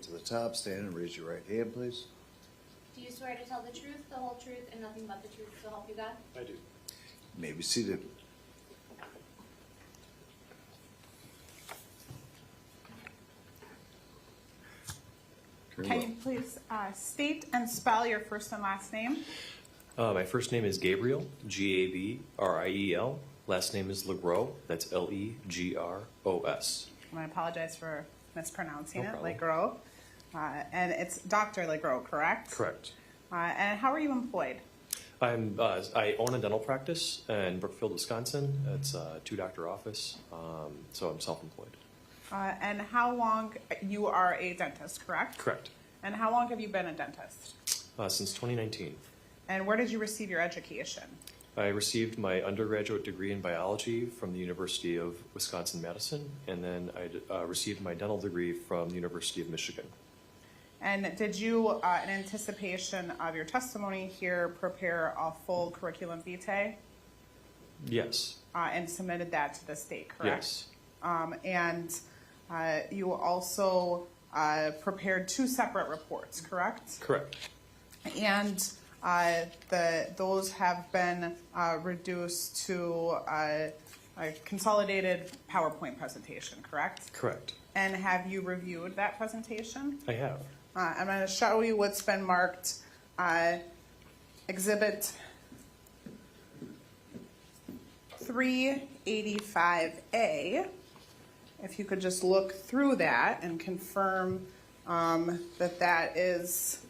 to the top, stand and raise your right hand, please. Do you swear to tell the truth, the whole truth, and nothing but the truth, so help you God? I do. You may be seated. Can you please state and spell your first and last name? My first name is Gabriel, Gabriel. Last name is Legros, that's Legros. And I apologize for mispronouncing No it, problem. Legros. And it's Dr. Legros, correct? Correct. And how are you employed? I own a dental practice in Brookfield, Wisconsin. It's a 2-doctor office, so I'm self-employed. And how long, you are a dentist, correct? Correct. And how long have you been a dentist? Since 2019. And where did you receive your education? I received my undergraduate degree in biology from the University of Wisconsin-Madison, and then I received my dental degree from the University of Michigan. And did you, in anticipation of your testimony here, prepare a full curriculum vitae Yes. and submitted that to the state, correct? Yes. And you also prepared 2 separate reports, correct? Correct. And those have been reduced to a consolidated PowerPoint presentation, correct? Correct. And have you reviewed that presentation? I have. I'm going to show you what's been marked Exhibit 385A. If you could just look through that and confirm that that is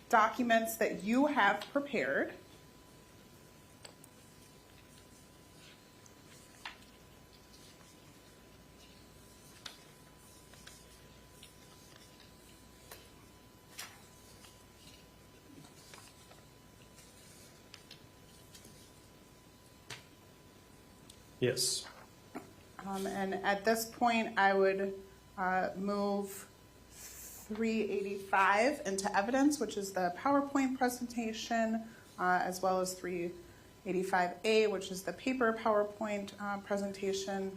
documents that you have prepared. Yes. And at this point, I would move 385 into evidence, which is the PowerPoint presentation, as well as 385A, which is the paper PowerPoint presentation,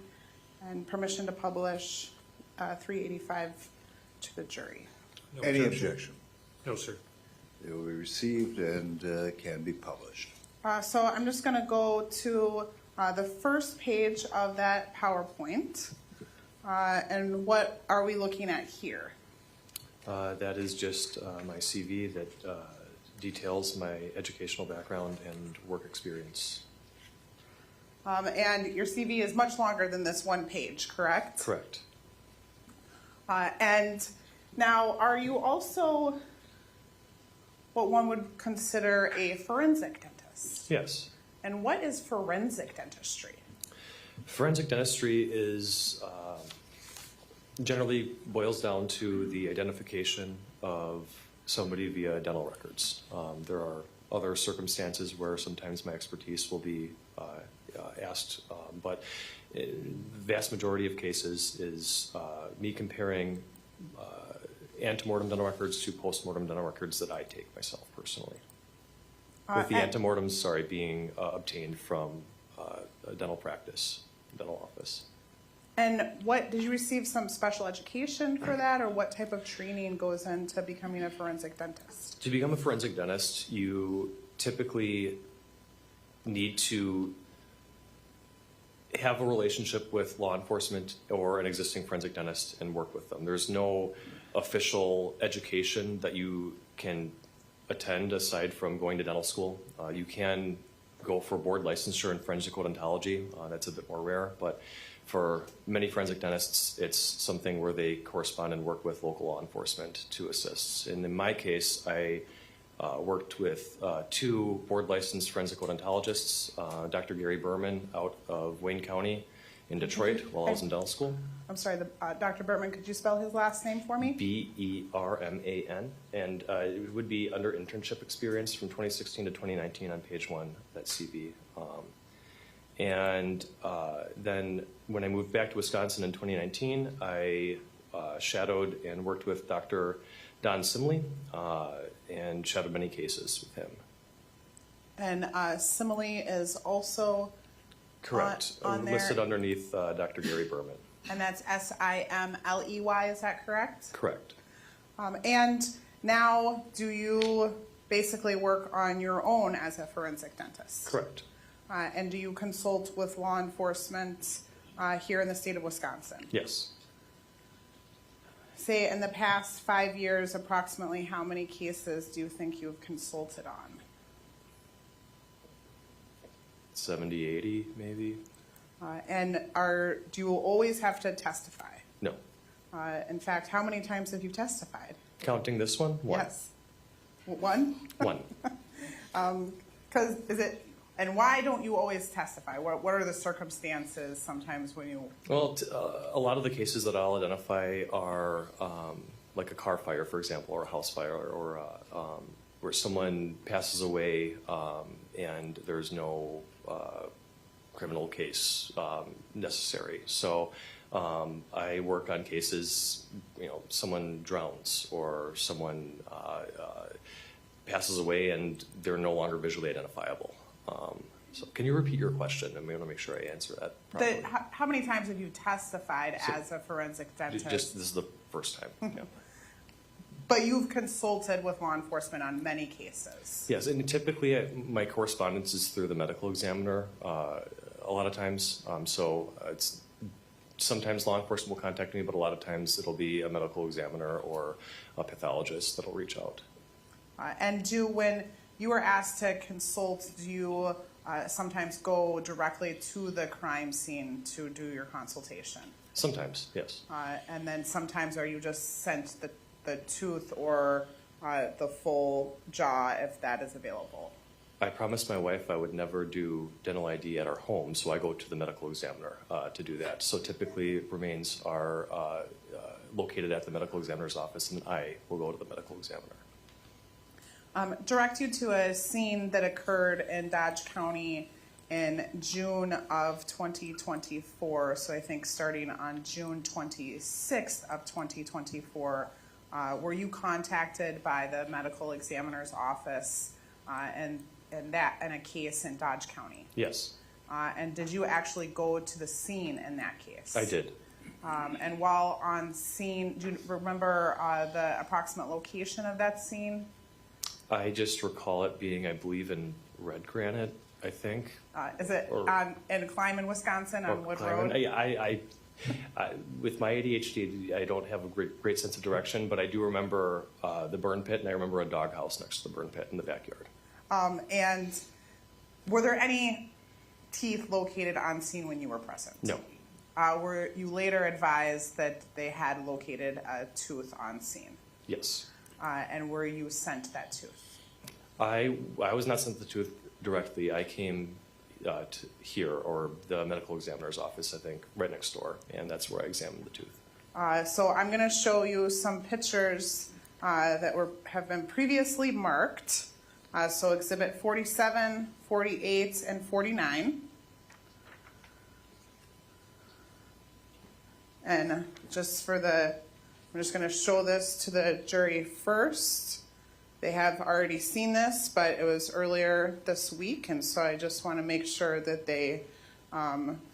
and permission to publish 385 to the jury. No Any objection? No, sir. They will be received and can be published. So I'm just going to go to the first page of that PowerPoint. And what are we looking at here? That is just my CV that details my educational background and work experience. And your CV is much longer than this one page, correct? Correct. And now, are you also what one would consider a forensic dentist? Yes. And what is forensic dentistry? Forensic dentistry is generally boils down to the identification of somebody via dental records. There are other circumstances where sometimes my expertise will be asked, but the vast majority of cases is me comparing antemortem dental records to postmortem dental records that I take myself personally. With the antemortems, being obtained from a dental practice, dental office. And what, did you receive some special education for that, or what type of training goes into becoming a forensic dentist? To become a forensic dentist, you typically need to have a relationship with law enforcement or an existing forensic dentist and work with them. There's no official education that you can attend aside from going to dental school. You can go for board licensure in forensic odontology. That's a bit more rare, but for many forensic dentists, it's something where they correspond and work with local law enforcement to assist. And in my case, I worked with 2 board licensed forensic odontologists, Dr. Gary Berman out of Wayne County in Detroit while I was in dental school. I'm sorry, Dr. Bertman, could you spell his last name for me? Berman, and it would be under internship experience from 2016 to 2019 on page 1 of that CV. And then when I moved back to Wisconsin in 2019, I shadowed and worked with Dr. Don Simley and shadowed many cases with him. And Simile is also Correct. on there. Listed underneath Dr. Gary Berman. And that's Simley, is that correct? Correct. And now, do you basically work on your own as a forensic dentist? Correct. And do you consult with law enforcement here in the state of Wisconsin? Yes. Say, in the past 5 years, approximately how many cases do you think you've consulted on? 70, 80, maybe? And do you always have to testify? No. In fact, how many times have you testified? Counting this one? One. Yes. One? One. And why don't you always testify? What are the circumstances sometimes when you... Well, a lot of the cases that I'll identify are like a car fire, for example, or a house fire, or where someone passes away and there's no criminal case necessary. So I work on cases, someone drowns or someone passes away and they're no longer visually identifiable. So can you repeat your question? I want to make sure I answer that properly. How many times have you testified as a forensic dentist? This is the first time. Yeah. But you've consulted with law enforcement on many cases. Yes, and typically my correspondence is through the medical examiner a lot of times. So it's sometimes law enforcement will contact me, but a lot of times it'll be a medical examiner or a pathologist that'll reach out. And when you are asked to consult, do you sometimes go directly to the crime scene to do your consultation? Sometimes, yes. And then sometimes are you just sent the tooth or the full jaw if that is available? I promised my wife I would never do dental ID at our home, so I go to the medical examiner to do that. So typically remains are located at the medical examiner's office, and I will go to the medical examiner. Direct you to a scene that occurred in Dodge County in June of 2024. So I think starting on June 26th of 2024, were you contacted by the medical examiner's office in a case in Dodge County? Yes. And did you actually go to the scene in that case? I did. And while on scene, do you remember the approximate location of that scene? I just recall it being, I believe, in Red Granite, I think. Is it in Kleiman, Wisconsin, on Wood Kleiman. Road? I with my ADHD, I don't have a great sense of direction, but I do remember the burn pit, and I remember a doghouse next to the burn pit in the backyard. And were there any teeth located on scene when you were present? No. Were you later advised that they had located a tooth on scene? Yes. And were you sent that tooth? I was not sent the tooth directly. I came to here, or the medical examiner's office, I think, right next door, and that's where I examined the tooth. So I'm going to show you some pictures that have been previously marked. So Exhibit 47, 48, and 49. And I'm just going to show this to the jury first. They have already seen this, but it was earlier this week, and so I just want to make sure that they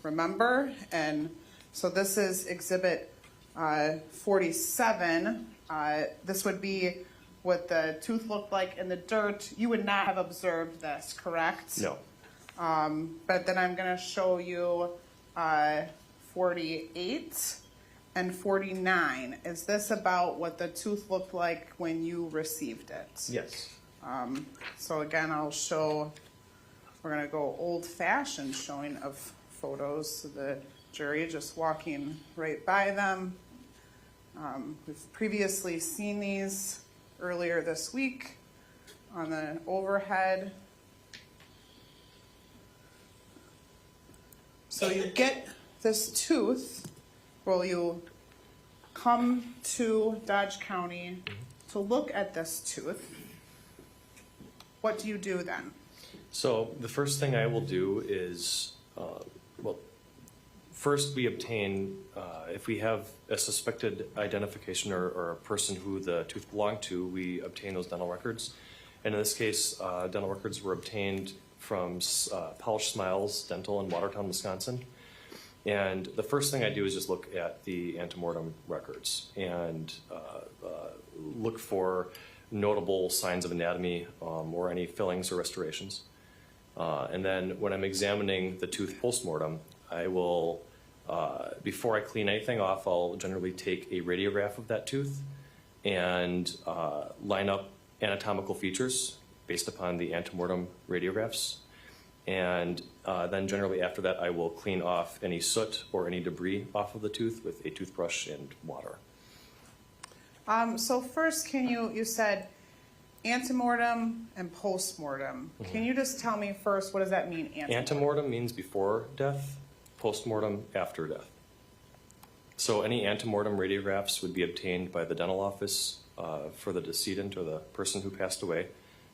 remember. And so this is Exhibit 47. This would be what the tooth looked like in the dirt. You would not have observed this, correct? No. But then I'm going to show you 48 and 49. Is this about what the tooth looked like when you received it? Yes. So again, we're going to go old-fashioned showing of photos of the jury, just walking right by them. We've previously seen these earlier this week on the overhead. So you get this tooth. Well, you come to Dodge County to look at this tooth. What do you do then? So the first thing I will do is, first we obtain, if we have a suspected identification or a person who the tooth belonged to, we obtain those dental records. And in this case, dental records were obtained from Polished Smiles Dental in Watertown, Wisconsin. And the first thing I do is just look at the antemortem records and look for notable signs of anatomy or any fillings or restorations. And then when I'm examining the tooth postmortem, I will, before I clean anything off, I'll generally take a radiograph of that tooth and line up anatomical features based upon the antemortem radiographs. And then generally after that, I will clean off any soot or any debris off of the tooth with a toothbrush and water. So first, you said antemortem and postmortem. Can you just tell me first, what does that mean, antemortem? Antemortem means before death, postmortem after death. So any antemortem radiographs would be obtained by the dental office for the decedent or the person who passed away,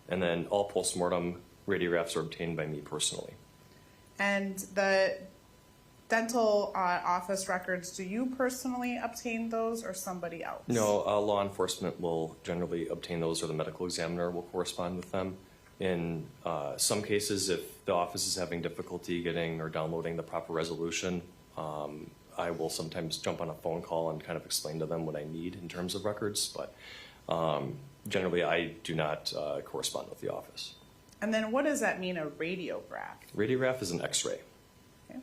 and then all postmortem radiographs are obtained by me personally. And the dental office records, do you personally obtain those or somebody else? No, law enforcement will generally obtain those, or the medical examiner will correspond with them. In some cases, if the office is having difficulty getting or downloading the proper resolution, I will sometimes jump on a phone call and kind of explain to them what I need in terms of records, but generally I do not correspond with the office. And then what does that mean, a radiograph? Radiograph is an x-ray. Okay.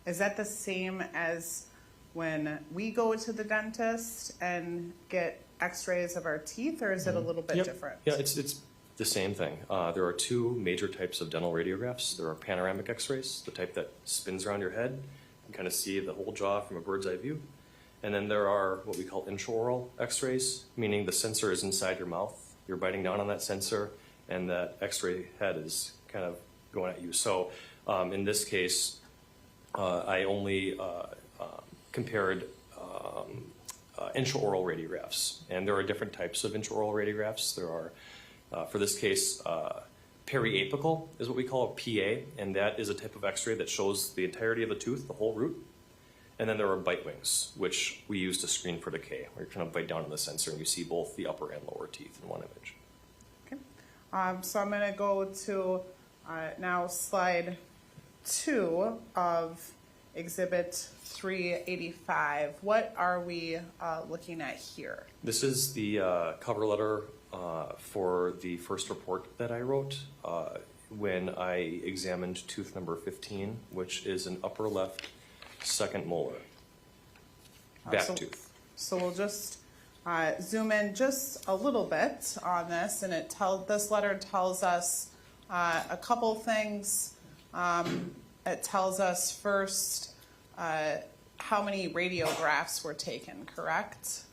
Is that the same as when we go to the dentist and get x-rays of our teeth, or is it a little bit different? Yeah, it's the same thing. There are two major types of dental radiographs. There are panoramic x-rays, the type that spins around your head. You can kind of see the whole jaw from a bird's eye view. And then there are what we call intraoral x-rays, meaning the sensor is inside your mouth. You're biting down on that sensor, and that x-ray head is kind of going at you. So in this case, I only compared intraoral radiographs. And there are different types of intraoral radiographs. There are, for this case, periapical is what we call a PA, and that is a type of x-ray that shows the entirety of the tooth, the whole root. And then there are bite wings, which we use to screen for decay, where you kind of bite down on the sensor and you see both the upper and lower teeth in one image. So I'm going to go to now slide 2 of Exhibit 385. What are we looking at here? This is the cover letter for the first report that I wrote when I examined tooth number 15, which is an upper left second molar, back tooth. So we'll just zoom in just a little bit on this, and this letter tells us a couple things. It tells us first how many radiographs were taken, correct?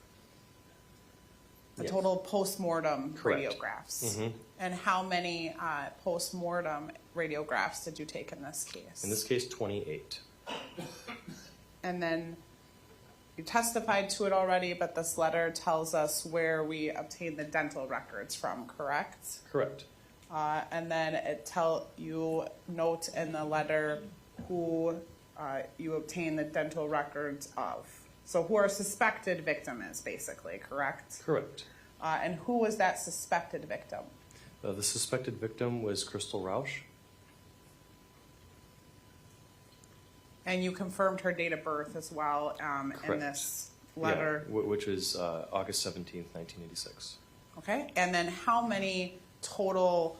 The total post-mortem radiographs. And how many post-mortem radiographs did you take in this case? In this case, 28. And then you testified to it already, but this letter tells us where we obtained the dental records from, correct? Correct. And then you note in the letter who you obtained the dental records of. So who our suspected victim is, basically, correct? Correct. And who was that suspected victim? The suspected victim was Gabriel Legros. And you confirmed her date of birth as well in this letter. Yeah, which is August 17th, 1986. Okay, and then how many total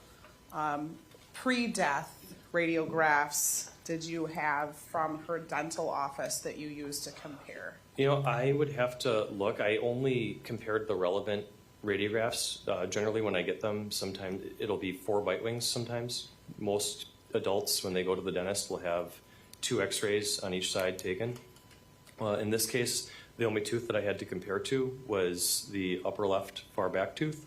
pre-death radiographs did you have from her dental office that you used to compare? You know, I would have to look. I only compared the relevant radiographs. Generally, when I get them, sometimes it'll be 4 bite wings sometimes. Most adults, when they go to the dentist, will have 2 x-rays on each side taken. In this case, the only tooth that I had to compare to was the upper left far back tooth.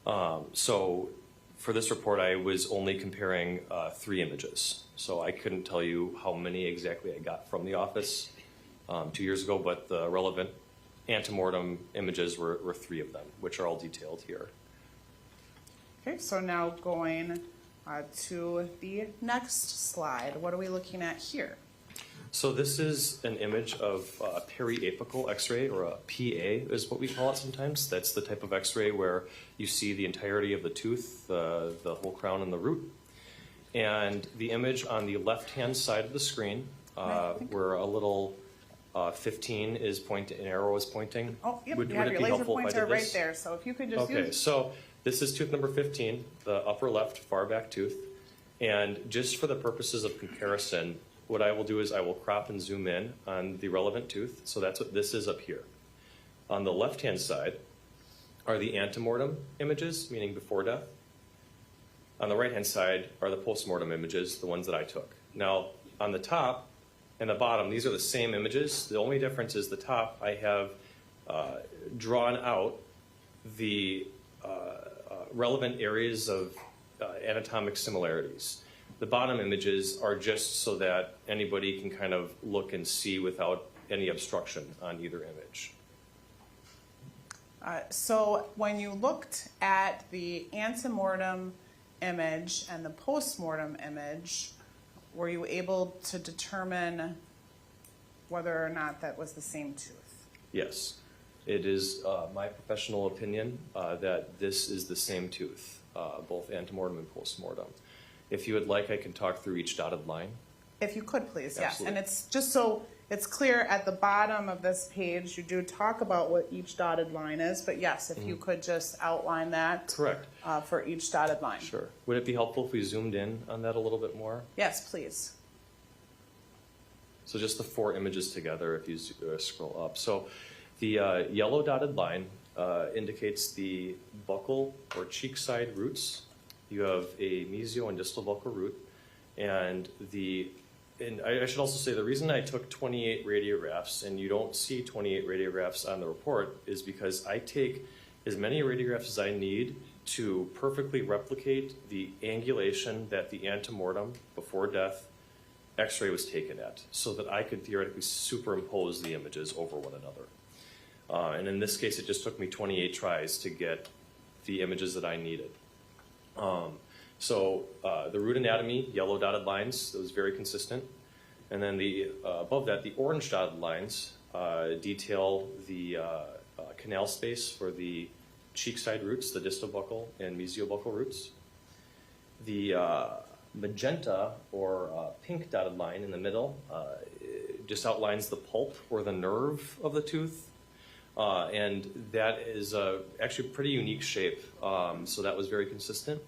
So for this report, I was only comparing 3 images. So I couldn't tell you how many exactly I got from the office 2 years ago, but the relevant antemortem images were 3 of them, which are all detailed here. Okay, so now going to the next slide. What are we looking at here? So this is an image of a periapical x-ray, or a PA is what we call it sometimes. That's the type of x-ray where you see the entirety of the tooth, the whole crown and the root. And the image on the left-hand side of the screen I think- where a little 15 is pointing, an arrow is pointing. Oh, yep, Would you have it your be laser helpful if I pointer did right this? there, so if you could just Okay, use. so this is tooth number 15, the upper left far back tooth. And just for the purposes of comparison, what I will do is I will crop and zoom in on the relevant tooth. So that's what this is up here. On the left-hand side are the antemortem images, meaning before death. On the right-hand side are the postmortem images, the ones that I took. Now, on the top and the bottom, these are the same images. The only difference is the top, I have drawn out the relevant areas of anatomic similarities. The bottom images are just so that anybody can kind of look and see without any obstruction on either image. So when you looked at the antemortem image and the postmortem image, were you able to determine whether or not that was the same tooth? Yes, it is my professional opinion that this is the same tooth, both antemortem and postmortem. If you would like, I can talk through each dotted line. If you could, please, yes. Absolutely. And it's just so it's clear at the bottom of this page, you do talk about what each dotted line is, but yes, if you could just outline that. Correct. For each dotted line. Sure. Would it be helpful if we zoomed in on that a little bit more? Yes, please. So just the 4 images together if you scroll up. So the yellow dotted line indicates the buccal or cheek side roots. You have a mesial and distal buccal root. And I should also say the reason I took 28 radiographs and you don't see 28 radiographs on the report is because I take as many radiographs as I need to perfectly replicate the angulation that the antemortem before death x-ray was taken at so that I could theoretically superimpose the images over one another. And in this case, it just took me 28 tries to get the images that I needed. So the root anatomy, yellow dotted lines, that was very consistent. And then above that, the orange dotted lines detail the canal space for the cheek side roots, the distal buccal and mesiobuccal roots. The magenta or pink dotted line in the middle just outlines the pulp or the nerve of the tooth. And that is actually a pretty unique shape, so that was very consistent.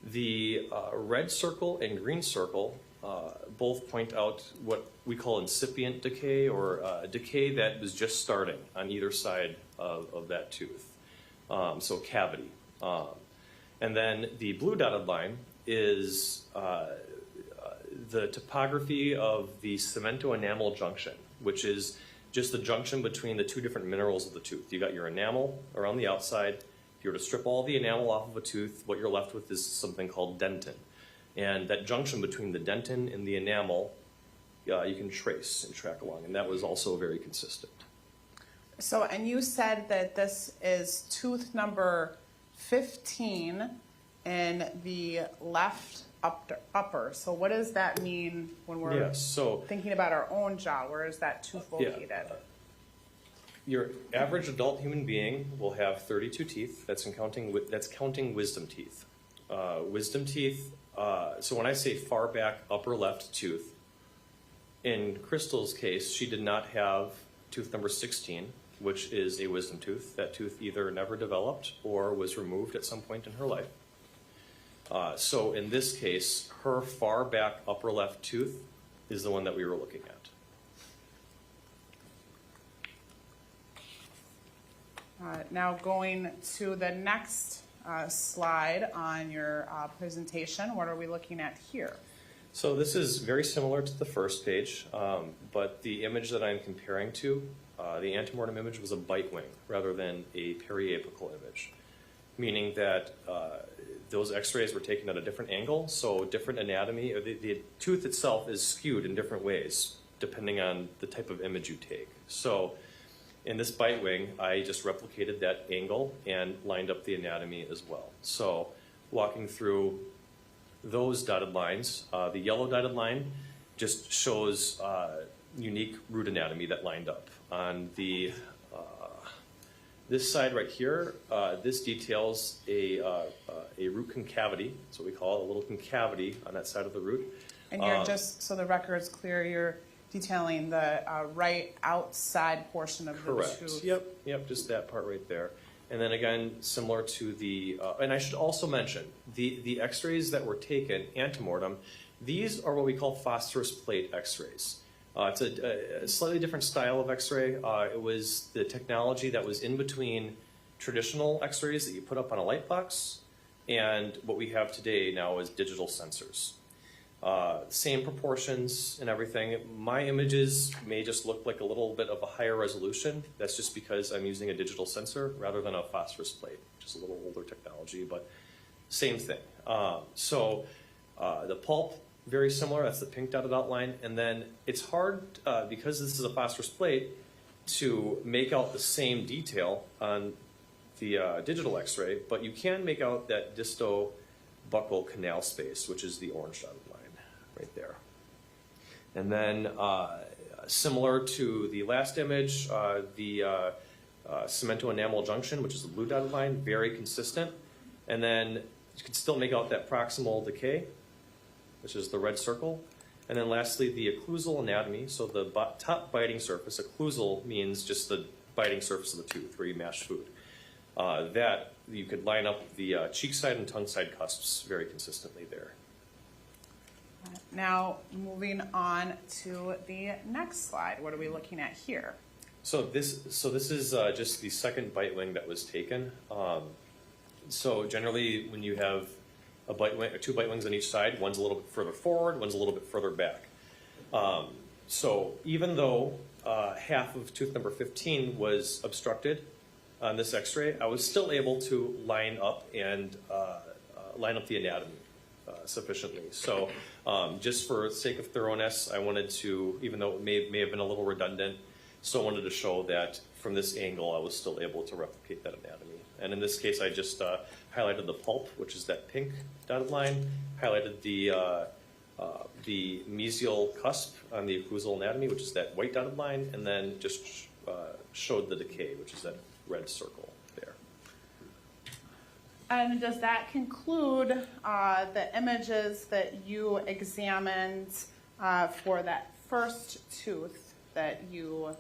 The red circle and green circle both point out what we call incipient decay or decay that was just starting on either side of that tooth, so cavity. And then the blue dotted line is the topography of the cemento-enamel junction, which is just the junction between the 2 different minerals of the tooth. You got your enamel around the outside. If you were to strip all the enamel off of a tooth, what you're left with is something called dentin. And that junction between the dentin and the enamel, you can trace and track along, and that was also very consistent. So, and you said that this is tooth number 15 in the left upper. So what does that mean when we're thinking about our own jaw? Where is that tooth located? Your average adult human being will have 32 teeth. That's counting wisdom teeth. Wisdom teeth, so when I say far back upper left tooth, in Crystal's case, she did not have tooth number 16, which is a wisdom tooth. That tooth either never developed or was removed at some point in her life. So in this case, her far back upper left tooth is the one that we were looking at. Now going to the next slide on your presentation, what are we looking at here? So this is very similar to the first page, but the image that I'm comparing to, the antemortem image was a bite wing rather than a periapical image, meaning that those x-rays were taken at a different angle, so different anatomy, or the tooth itself is skewed in different ways depending on the type of image you take. So in this bite wing, I just replicated that angle and lined up the anatomy as well. So walking through those dotted lines, the yellow dotted line just shows unique root anatomy that lined up. On the this side right here, this details a root concavity. That's what we call it, a little concavity on that side of the root. And you're just, so the record's clear, you're detailing the right outside portion of the Correct. tooth. Yep, just that part right there. And then again, similar to the, and I should also mention, the x-rays that were taken antemortem, these are what we call phosphorus plate x-rays. It's a slightly different style of x-ray. It was the technology that was in between traditional x-rays that you put up on a light box and what we have today now is digital sensors. Same proportions and everything. My images may just look like a little bit of a higher resolution. That's just because I'm using a digital sensor rather than a phosphorus plate, which is a little older technology, but same thing. The pulp, very similar. That's the pink dotted outline. And then it's hard, because this is a phosphorus plate, to make out the same detail on the digital x-ray, but you can make out that disto-buccal canal space, which is the orange dotted line right there. And then similar to the last image, the cemento-enamel junction, which is the blue dotted line, very consistent. And then you can still make out that proximal decay, which is the red circle. And then lastly, the occlusal anatomy, so the top biting surface. Occlusal means just the biting surface of the tooth where you mash food. That you could line up the cheek side and tongue side cusps very consistently there. Now, moving on to the next slide. What are we looking at here? So this is just the second bite wing that was taken. So generally, when you have a bite wing, or two bite wings on each side, one's a little bit further forward, one's a little bit further back. So even though half of tooth number 15 was obstructed on this X-ray, I was still able to line up and line up the anatomy sufficiently. So just for the sake of thoroughness, I wanted to, even though it may have been a little redundant, still wanted to show that from this angle, I was still able to replicate that anatomy. And in this case, I just highlighted the pulp, which is that pink dotted line, highlighted the mesial cusp on the occlusal anatomy, which is that white dotted line, and then just showed the decay, which is that red circle there. And does that conclude the images that you examined for that first tooth that you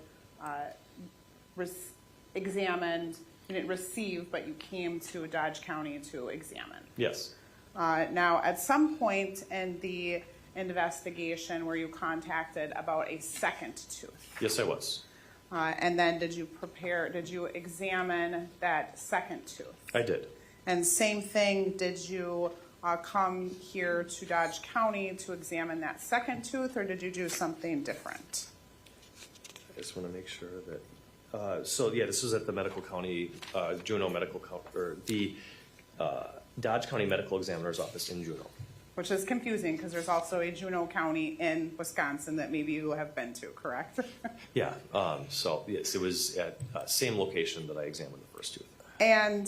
examined? You didn't receive, but you came to Dodge County to examine. Yes. Now, at some point in the investigation, were you contacted about a second tooth? Yes, I was. And then did you examine that second tooth? I did. And same thing, did you come here to Dodge County to examine that second tooth, or did you do something different? I just want to make sure that. So yeah, this was at the medical county, Juneau Medical, or the Dodge County Medical Examiner's Office in Juneau. Which is confusing because there's also a Juneau County in Wisconsin that maybe you have been to, correct? Yeah. So yes, it was at same location that I examined the first tooth. And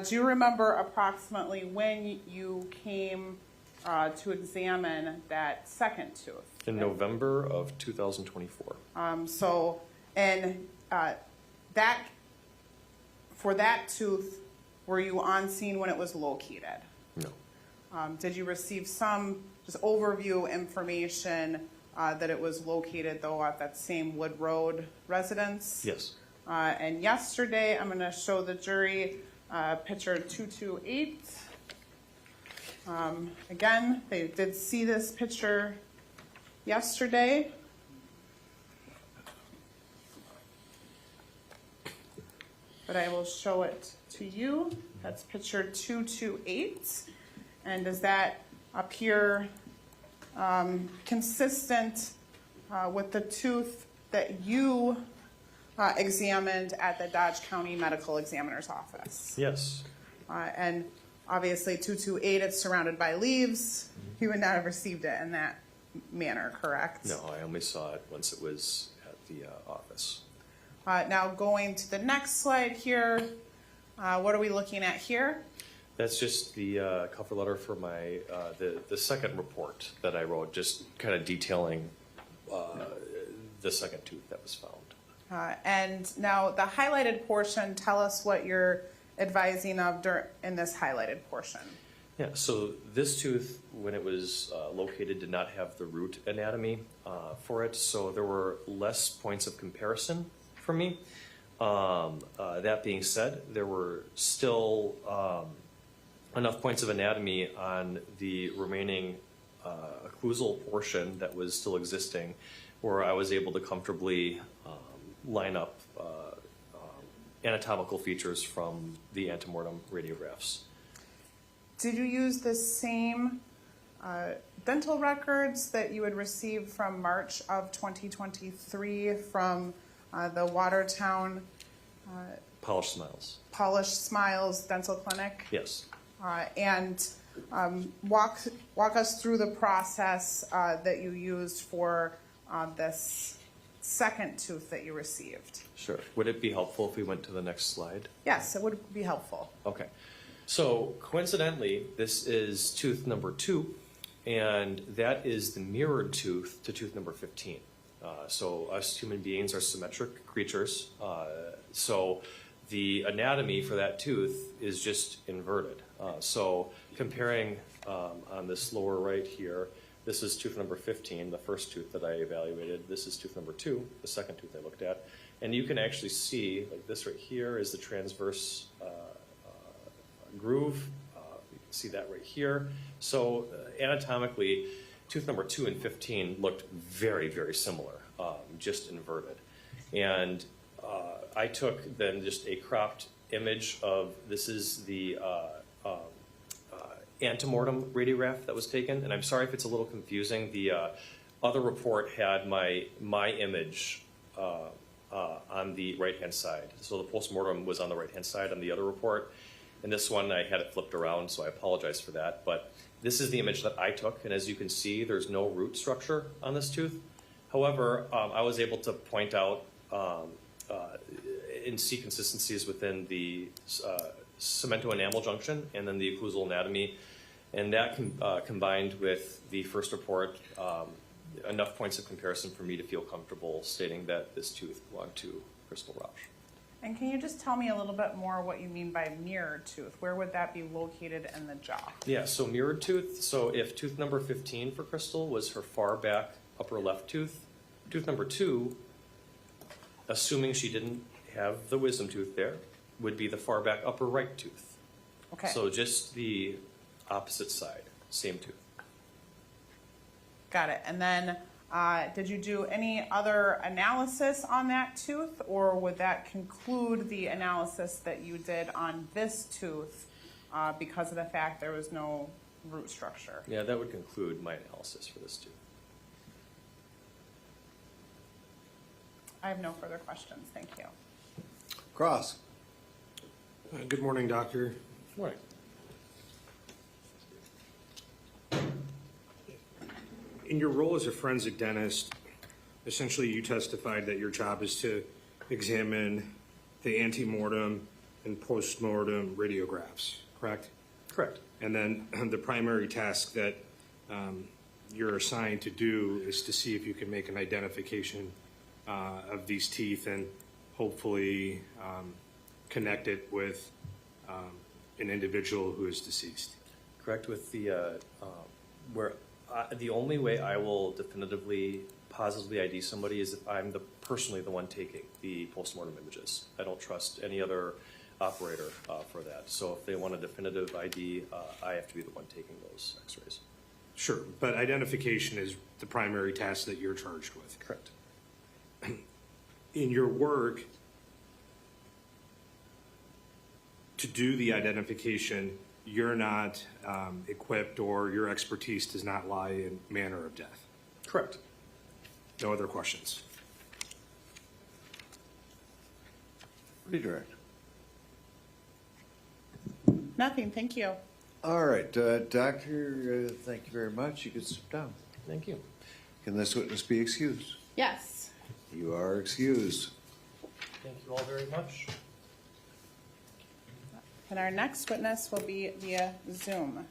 do you remember approximately when you came to examine that second tooth? In November of 2024. For that tooth, were you on scene when it was located? No. Did you receive some just overview information that it was located, though, at that same Wood Road residence? Yes. And yesterday, I'm going to show the jury picture 228. Again, they did see this picture yesterday. But I will show it to you. That's picture 228. And does that appear consistent with the tooth that you examined at the Dodge County Medical Examiner's Office? Yes. And obviously 228, it's surrounded by leaves. You would not have received it in that manner, correct? No, I only saw it once it was at the office. Now going to the next slide here, what are we looking at here? That's just the cover letter for my the second report that I wrote, just kind of detailing the second tooth that was found. And now the highlighted portion, tell us what you're advising of in this highlighted portion. Yeah, so this tooth, when it was located, did not have the root anatomy for it, so there were less points of comparison for me. That being said, there were still enough points of anatomy on the remaining occlusal portion that was still existing where I was able to comfortably line up anatomical features from the antemortem radiographs. Did you use the same dental records that you had received from March of 2023 from the Watertown Polished Smiles. Polished Smiles Dental Clinic? Yes. And walk us through the process that you used for this second tooth that you received. Sure. Would it be helpful if we went to the next slide? Yes, it would be helpful. Okay. So coincidentally, this is tooth number 2, and that is the mirrored tooth to tooth number 15. So us human beings are symmetric creatures. So the anatomy for that tooth is just inverted. So comparing on this lower right here, this is tooth number 15, the first tooth that I evaluated. This is tooth number 2, the second tooth I looked at. And you can actually see, like this right here is the transverse groove. You can see that right here. So anatomically, tooth number 2 and 15 looked very, very similar, just inverted. And I took then just a cropped image of, this is the antemortem radiograph that was taken. And I'm sorry if it's a little confusing. The other report had my image on the right-hand side. So the postmortem was on the right-hand side on the other report. And this one, I had it flipped around, so I apologize for that. But this is the image that I took, and as you can see, there's no root structure on this tooth. However, I was able to point out and see consistencies within the cemento-enamel junction and then the occlusal anatomy. And that combined with the first report, enough points of comparison for me to feel comfortable stating that this tooth belonged to Crystal Rasch. And can you just tell me a little bit more what you mean by mirrored tooth? Where would that be located in the jaw? Yeah, so mirrored tooth. So if tooth number 15 for Crystal was her far back upper left tooth, tooth number 2, assuming she didn't have the wisdom tooth there, would be the far back upper right tooth. Okay. So just the opposite side, same tooth. Got it. And then did you do any other analysis on that tooth, or would that conclude the analysis that you did on this tooth because of the fact there was no root structure? Yeah, that would conclude my analysis for this tooth. I have no further questions. Thank you. Cross. Good morning, doctor. Right. In your role as a forensic dentist, essentially you testified that your job is to examine the antemortem and postmortem radiographs, correct? Correct. And then the primary task that you're assigned to do is to see if you can make an identification of these teeth and hopefully connect it with an individual who is deceased. Correct. With the the only way I will definitively, positively ID somebody is if I'm personally the one taking the postmortem images. I don't trust any other operator for that. So if they want a definitive ID, I have to be the one taking those x-rays. Sure, but identification is the primary task that you're charged with. Correct. In your work, to do the identification, you're not equipped, or your expertise does not lie in manner of death. Correct. No other questions? Redirect. Nothing. Thank you. All right, doctor, thank you very much. You can sit down. Thank you. Can this witness be excused? Yes. You are excused. Thank you all very much. And our next witness will be via Zoom.